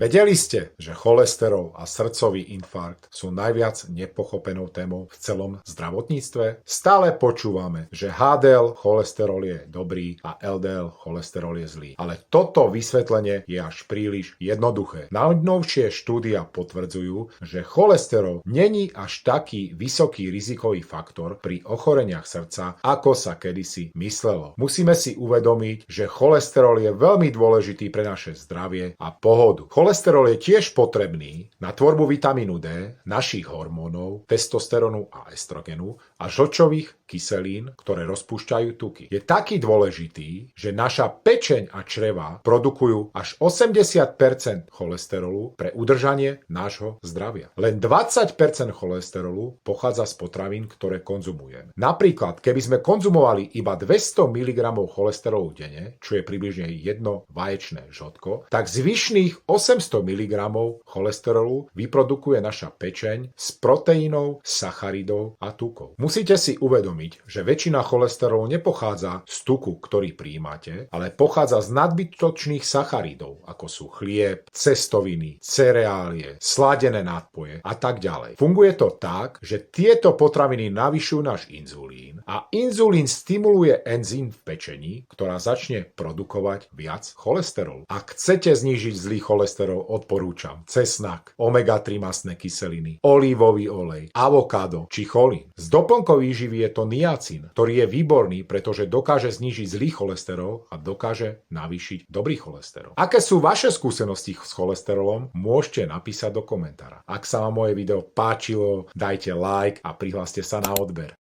Vedeli ste, že cholesterol a srdcový infarkt sú najviac nepochopenou témou v celom zdravotníctve? Stále počúvame, že HDL cholesterol je dobrý a LDL cholesterol je zlý. Ale toto vysvetlenie je až príliš jednoduché. Najnovšie štúdia potvrdzujú, že cholesterol není až taký vysoký rizikový faktor pri ochoreniach srdca, ako sa kedysi myslelo. Musíme si uvedomiť, že cholesterol je veľmi dôležitý pre naše zdravie a pohodu. Cholesterol je tiež potrebný na tvorbu vitamínu D, našich hormónov, testosterónu a estrogenu a žlčových kyselín, ktoré rozpúšťajú tuky. Je taký dôležitý, že naša pečeň a čreva produkujú až 80% cholesterolu pre udržanie nášho zdravia. Len 20% cholesterolu pochádza z potravín, ktoré konzumujeme. Napríklad, keby sme konzumovali iba 200 mg cholesterolu denne, čo je približne jedno vaječné žltko, tak zvyšných 800 mg cholesterolu vyprodukuje naša pečeň z proteínov, sacharidov a tukov. Musíte si uvedomiť, že väčšina cholesterolu nepochádza z tuku, ktorý prijímate, ale pochádza z nadbytočných sacharidov, ako sú chlieb, cestoviny, cereálie, sladené nápoje a tak ďalej. Funguje to tak, že tieto potraviny navyšujú náš inzulín a inzulín stimuluje enzym v pečení, ktorá začne produkovať viac cholesterolu. Ak chcete znížiť zlý cholesterol, odporúčam cesnak, omega-3 mastné kyseliny, olívový olej, avokádo či cholín. Z doplnkových výživy je to niacin, ktorý je výborný, pretože dokáže znížiť zlý cholesterol a dokáže navýšiť dobrý cholesterol. Aké sú vaše skúsenosti s cholesterolom? Môžete napísať do komentára. Ak sa vám moje video páčilo, dajte like a prihláste sa na odber.